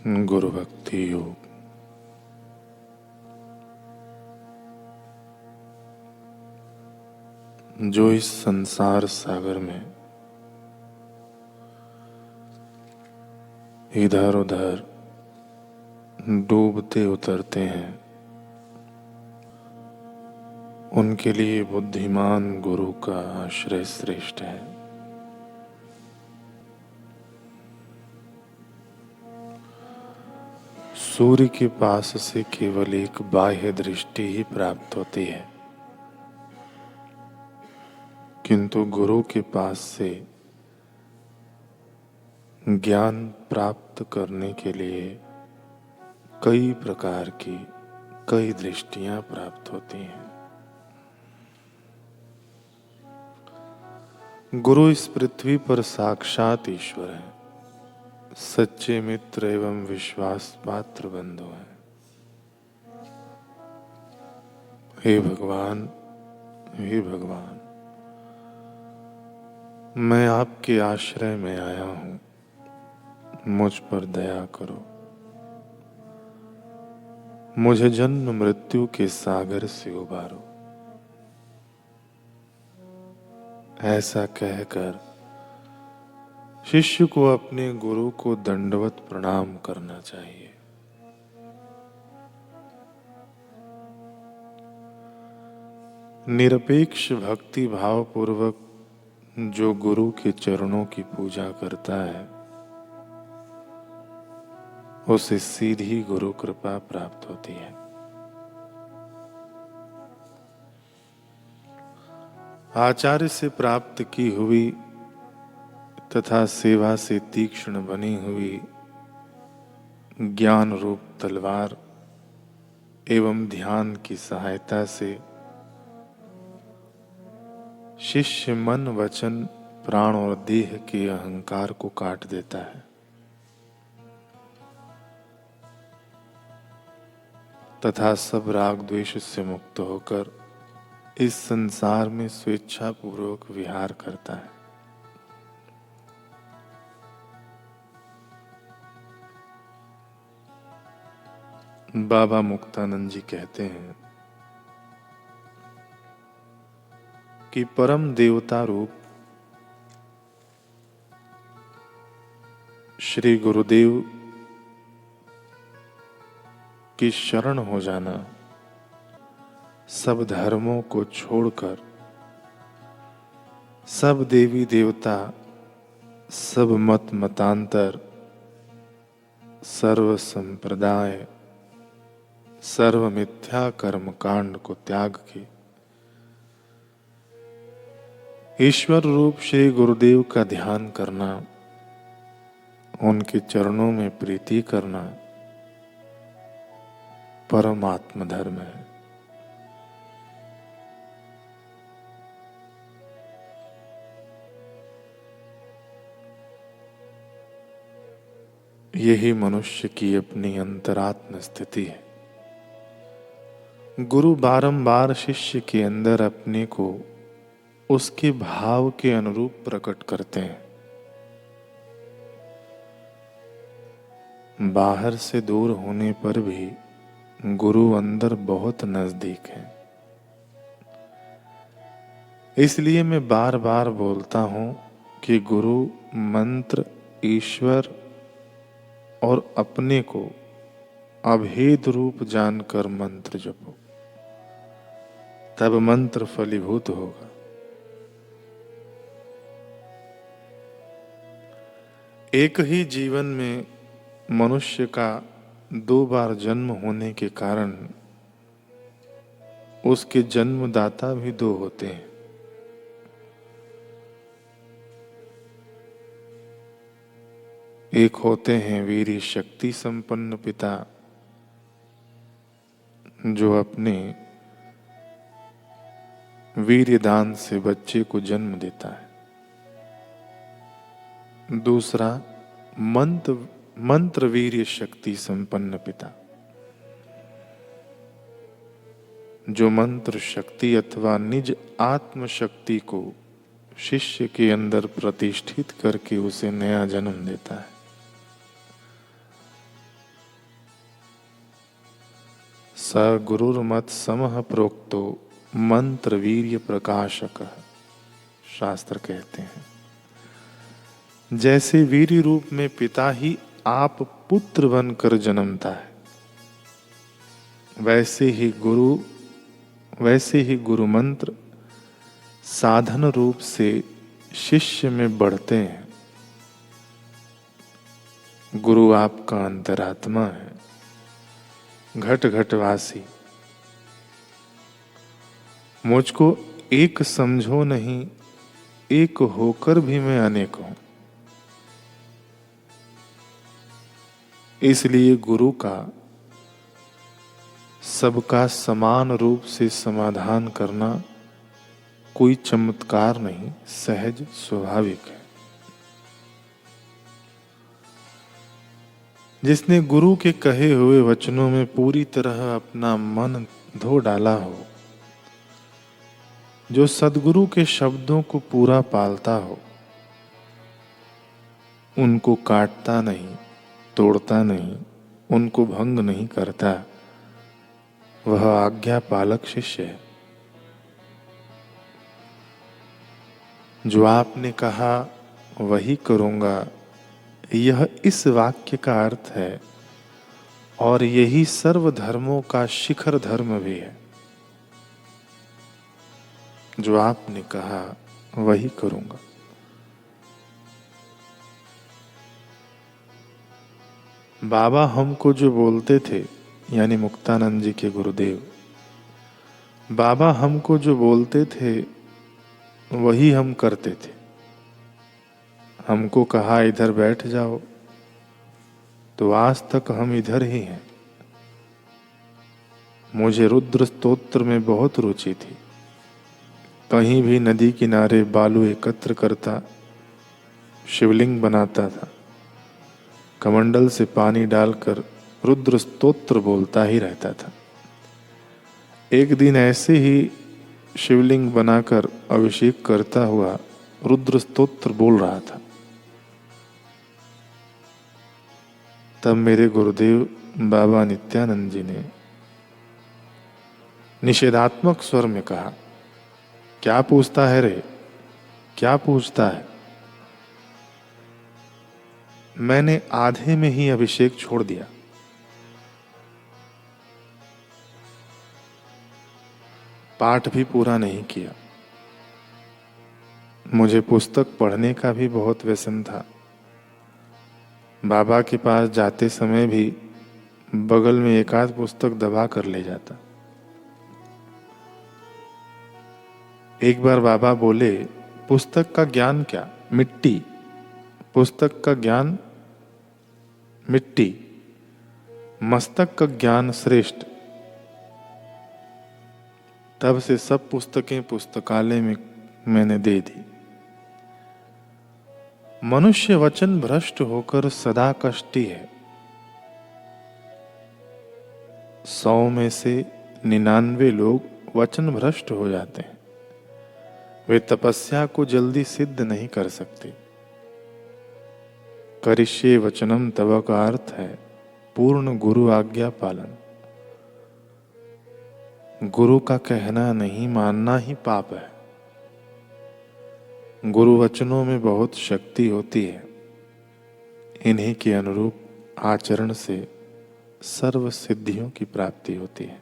गुरु भक्ति योग। जो इस संसार सागर में इधर उधर डूबते उतरते हैं, उनके लिए बुद्धिमान गुरु का आश्रय श्रेष्ठ है। सूर्य के पास से केवल एक बाह्य दृष्टि ही प्राप्त होती है, किंतु गुरु के पास से ज्ञान प्राप्त करने के लिए कई प्रकार की कई दृष्टियां प्राप्त होती हैं। गुरु इस पृथ्वी पर साक्षात ईश्वर है, सच्चे मित्र एवं विश्वास पात्र बंधु हैं। हे भगवान, हे भगवान, मैं आपके आश्रय में आया हूं, मुझ पर दया करो। मुझे जन्म मृत्यु के सागर से उबारो। ऐसा कहकर शिष्य को अपने गुरु को दंडवत प्रणाम करना चाहिए। निरपेक्ष भक्ति भाव पूर्वक जो गुरु के चरणों की पूजा करता है, उसे सीधी गुरु कृपा प्राप्त होती है। आचार्य से प्राप्त की हुई तथा सेवा से तीक्ष्ण बनी हुई ज्ञान रूप तलवार एवं ध्यान की सहायता से शिष्य मन वचन प्राण और देह के अहंकार को काट देता है तथा सब राग द्वेष से मुक्त होकर इस संसार में स्वेच्छा पूर्वक विहार करता है। बाबा मुक्तानंद जी कहते हैं कि परम देवता रूप श्री गुरुदेव की शरण हो जाना सब धर्मों को छोड़कर, सब देवी देवता, सब मत मतांतर, सर्व संप्रदाय, सर्व मिथ्या कर्म कांड को त्याग के ईश्वर रूप श्री गुरुदेव का ध्यान करना, उनके चरणों में प्रीति करना परमात्म धर्म है। यही मनुष्य की अपनी अंतरात्म स्थिति है। गुरु बारंबार शिष्य के अंदर अपने को उसके भाव के अनुरूप प्रकट करते हैं। बाहर से दूर होने पर भी गुरु अंदर बहुत नजदीक है। इसलिए मैं बार बार बोलता हूं कि गुरु मंत्र, ईश्वर और अपने को अभेद रूप जानकर मंत्र जपो, तब मंत्र फलीभूत होगा। एक ही जीवन में मनुष्य का 2 बार जन्म होने के कारण उसके जन्मदाता भी 2 होते हैं। एक होते हैं वीर शक्ति संपन्न पिता, जो अपने वीर्य दान से बच्चे को जन्म देता है। दूसरा मंत्र वीर्य शक्ति संपन्न पिता, जो मंत्र शक्ति अथवा निज आत्म शक्ति को शिष्य के अंदर प्रतिष्ठित करके उसे नया जन्म देता है। स गुरुर्मत समः प्रोक्तो मंत्र वीर्य प्रकाशक। शास्त्र कहते हैं जैसे वीर्य रूप में पिता ही आप पुत्र बनकर जन्मता है, वैसे ही गुरु मंत्र साधन रूप से शिष्य में बढ़ते हैं। गुरु आपका अंतरात्मा है, घट घटवासी। मुझको एक समझो नहीं, एक होकर भी मैं अनेक हूं। इसलिए गुरु का सबका समान रूप से समाधान करना कोई चमत्कार नहीं, सहज स्वाभाविक है। जिसने गुरु के कहे हुए वचनों में पूरी तरह अपना मन धो डाला हो, जो सद्गुरु के शब्दों को पूरा पालता हो, उनको काटता नहीं, तोड़ता नहीं, उनको भंग नहीं करता, वह आज्ञा पालक शिष्य है। जो आपने कहा वही करूंगा, यह इस वाक्य का अर्थ है और यही सर्व धर्मों का शिखर धर्म भी है। जो आपने कहा वही करूंगा। बाबा हमको जो बोलते थे, यानी मुक्तानंद जी के गुरुदेव, बाबा हमको जो बोलते थे वही हम करते थे। हमको कहा इधर बैठ जाओ, तो आज तक हम इधर ही हैं। मुझे रुद्र स्तोत्र में बहुत रुचि थी। कहीं भी नदी किनारे बालू एकत्र करता, शिवलिंग बनाता था, कमंडल से पानी डालकर रुद्र स्तोत्र बोलता ही रहता था। एक दिन ऐसे ही शिवलिंग बनाकर अभिषेक करता हुआ रुद्र स्तोत्र बोल रहा था। तब मेरे गुरुदेव बाबा नित्यानंद जी ने निषेधात्मक स्वर में कहा, क्या पूछता है रे, क्या पूछता है? मैंने आधे में ही अभिषेक छोड़ दिया। पाठ भी पूरा नहीं किया। मुझे पुस्तक पढ़ने का भी बहुत व्यसन था। बाबा के पास जाते समय भी बगल में एक आध पुस्तक दबा कर ले जाता। एक बार बाबा बोले, पुस्तक का ज्ञान क्या, मिट्टी। पुस्तक का ज्ञान मिट्टी, मस्तक का ज्ञान श्रेष्ठ। तब से सब पुस्तकें पुस्तकालय में मैंने दे दी। मनुष्य वचन भ्रष्ट होकर सदा कष्टी है। 100 में से 99 लोग वचन भ्रष्ट हो जाते हैं। वे तपस्या को जल्दी सिद्ध नहीं कर सकते। करिष्ये वचनम तव का अर्थ है पूर्ण गुरु आज्ञा पालन। गुरु का कहना नहीं मानना ही पाप है। गुरु वचनों में बहुत शक्ति होती है। इन्हीं के अनुरूप आचरण से सर्व सिद्धियों की प्राप्ति होती है।